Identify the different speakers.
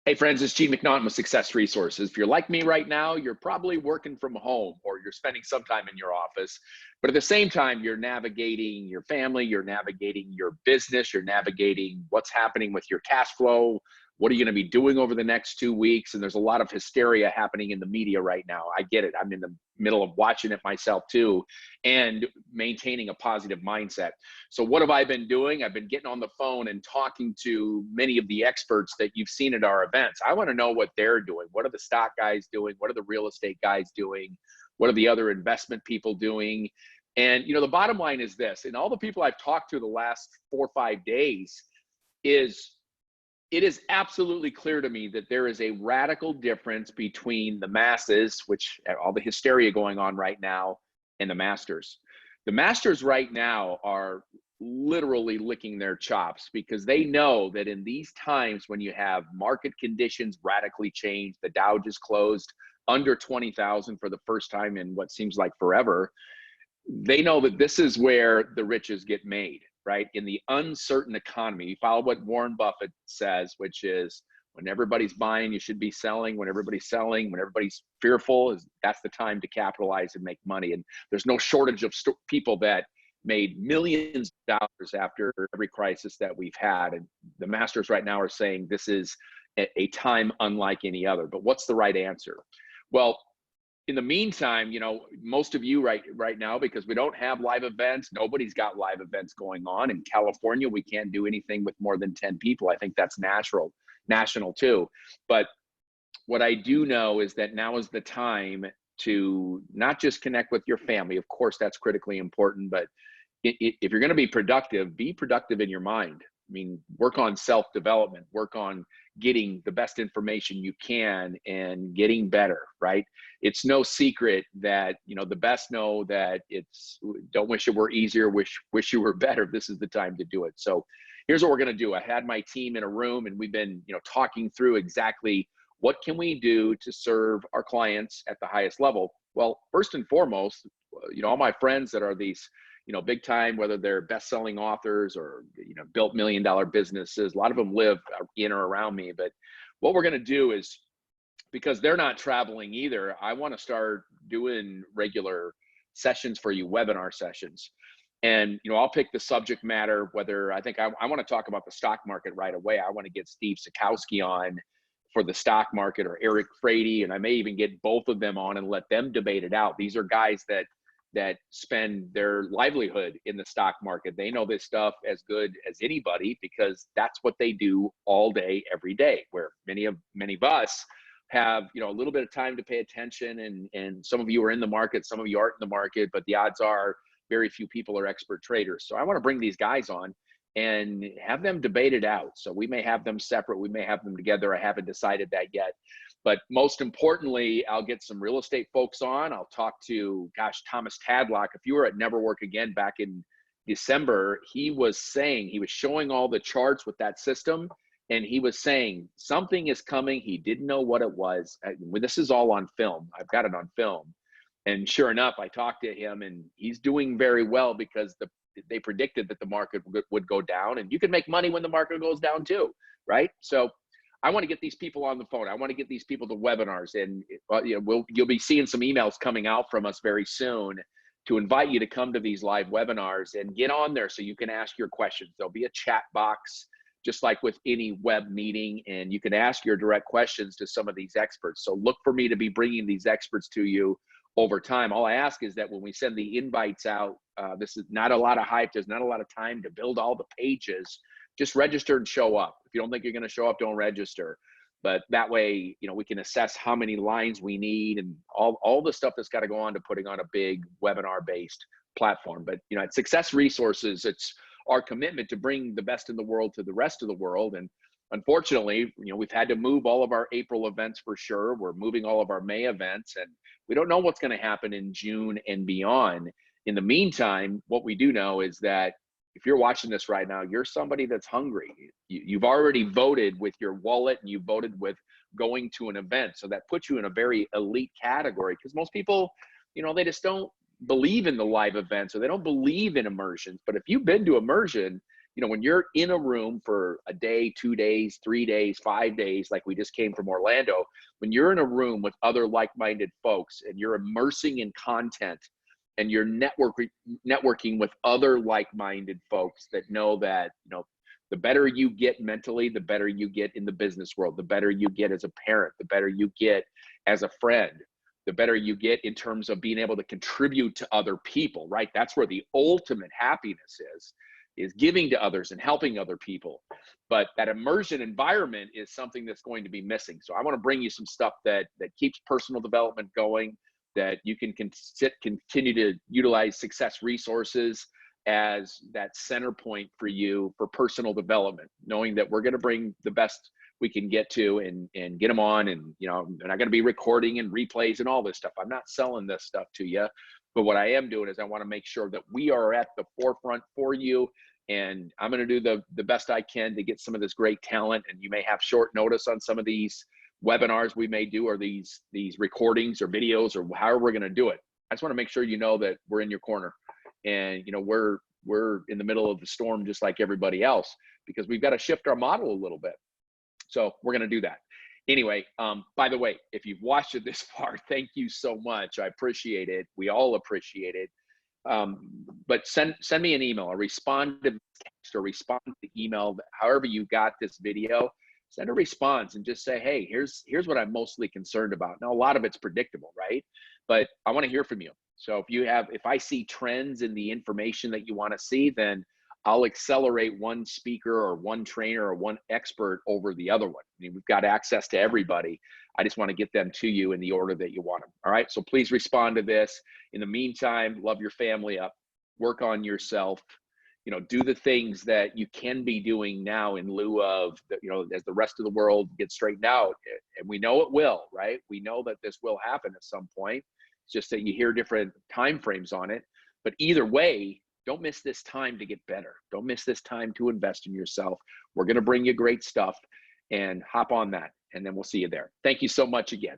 Speaker 1: Hey friends, it's McNaughton with Success Resources. If you're like me right now, you're probably working from home or you're spending some time in your office, but at the same time, you're navigating your family, you're navigating your business, you're navigating what's happening with your cash flow. What are you going to be doing over the next 2 weeks? And there's a lot of hysteria happening in the media right now. I get it. I'm in the middle of watching it myself too, and maintaining a positive mindset. So what have I been doing? I've been getting on the phone and talking to many of the experts that you've seen at our events. I want to know what they're doing. What are the stock guys doing? What are the real estate guys doing? What are the other investment people doing? And the bottom line is this, and all the people I've talked to the last 4 or 5 days is it is absolutely clear to me that there is a radical difference between the masses, which all the hysteria going on right now, and the masters. The masters right now are literally licking their chops because they know that in these times when you have market conditions radically change, the Dow just closed under 20,000 for the first time in what seems like forever. They know that this is where the riches get made, right? In the uncertain economy. You follow what Warren Buffett says, which is when everybody's buying, you should be selling. When everybody's selling, when everybody's fearful, that's the time to capitalize and make money. And there's no shortage of people that made millions of dollars after every crisis that we've had. And the masters right now are saying this is a time unlike any other. But what's the right answer? Well, in the meantime, most of you right now, because we don't have live events, nobody's got live events going on. In California, we can't do anything with more than 10 people. I think that's national too. But what I do know is that now is the time to not just connect with your family. Of course, that's critically important, but if you're going to be productive in your mind. I mean, work on self-development, work on getting the best information you can and getting better, right? It's no secret that, the best know that don't wish it were easier, wish you were better. This is the time to do it. So here's what we're going to do. I had my team in a room and we've been, talking through exactly what can we do to serve our clients at the highest level. Well, first and foremost, all my friends that are these big time, whether they're best-selling authors or, built million-dollar businesses, a lot of them live in or around me. But what we're going to do is, because they're not traveling either, I want to start doing regular sessions for you, webinar sessions. And, I'll pick the subject matter, whether I want to talk about the stock market right away. I want to get Steve Sikowski on for the stock market, or Eric Frady, and I may even get both of them on and let them debate it out. These are guys that spend their livelihood in the stock market. They know this stuff as good as anybody because that's what they do all day, every day, where many of us have, a little bit of time to pay attention. And some of you are in the market, some of you aren't in the market, but the odds are very few people are expert traders. So I want to bring these guys on and have them debate it out. So we may have them separate, we may have them together. I haven't decided that yet. But most importantly, I'll get some real estate folks on. I'll talk to, Thomas Tadlock. If you were at Never Work Again back in December, he was showing all the charts with that system. And he was saying something is coming. He didn't know what it was. This is all on film. I've got it on film. And sure enough, I talked to him and he's doing very well because they predicted that the market would go down, and you can make money when the market goes down too, right? So I want to get these people on the phone. I want to get these people to webinars, and you'll be seeing some emails coming out from us very soon to invite you to come to these live webinars and get on there so you can ask your questions. There'll be a chat box, just like with any web meeting, and you can ask your direct questions to some of these experts. So look for me to be bringing these experts to you over time. All I ask is that when we send the invites out, this is not a lot of hype. There's not a lot of time to build all the pages. Just register and show up. If you don't think you're going to show up, don't register. But that way, we can assess how many lines we need and all the stuff that's got to go on to putting on a big webinar-based platform. But, at Success Resources, it's our commitment to bring the best in the world to the rest of the world. And unfortunately, we've had to move all of our April events for sure. We're moving all of our May events, and we don't know what's going to happen in June and beyond. In the meantime, what we do know is that if you're watching this right now, you're somebody that's hungry. You've already voted with your wallet, and you voted with going to an event. So that puts you in a very elite category, because most people, they just don't believe in the live events, or they don't believe in immersions. But if you've been to immersion, You know, when you're in a room for a day, 2 days, 3 days, 5 days, like we just came from Orlando, when you're in a room with other like-minded folks and you're immersing in content and you're networking with other like-minded folks that know that, you know, the better you get mentally, the better you get in the business world, the better you get as a parent, the better you get as a friend, the better you get in terms of being able to contribute to other people, right? That's where the ultimate happiness is giving to others and helping other people. But that immersion environment is something that's going to be missing. So I want to bring you some stuff that keeps personal development going, that you can continue to utilize Success Resources as that center point for you for personal development, knowing that we're going to bring the best we can get to and get them on. And, you know, they're not going to be recording and replays and all this stuff. I'm not selling this stuff to you, but what I am doing is I want to make sure that we are at the forefront for you. And I'm going to do the best I can to get some of this great talent. And you may have short notice on some of these webinars we may do, or these recordings or videos, or however we're going to do it. I just want to make sure you know that we're in your corner. And, you know, we're in the middle of the storm just like everybody else, because we've got to shift our model a little bit. So we're going to do that. Anyway, by the way, if you've watched it this far, thank you so much. I appreciate it. We all appreciate it. But send me an email or respond to text or respond to email, however you got this video. Send a response and just say, hey, here's what I'm mostly concerned about. Now, a lot of it's predictable, right? But I want to hear from you. So if I see trends in the information that you want to see, then I'll accelerate one speaker or one trainer or one expert over the other one. I mean, we've got access to everybody. I just want to get them to you in the order that you want them. All right. So please respond to this. In the meantime, love your family up, work on yourself, you know, do the things that you can be doing now in lieu of, you know, as the rest of the world gets straightened out. And we know it will, right? We know that this will happen at some point. It's just that you hear different time frames on it. But either way, don't miss this time to get better. Don't miss this time to invest in yourself. We're going to bring you great stuff, and hop on that, and then we'll see you there. Thank you so much again.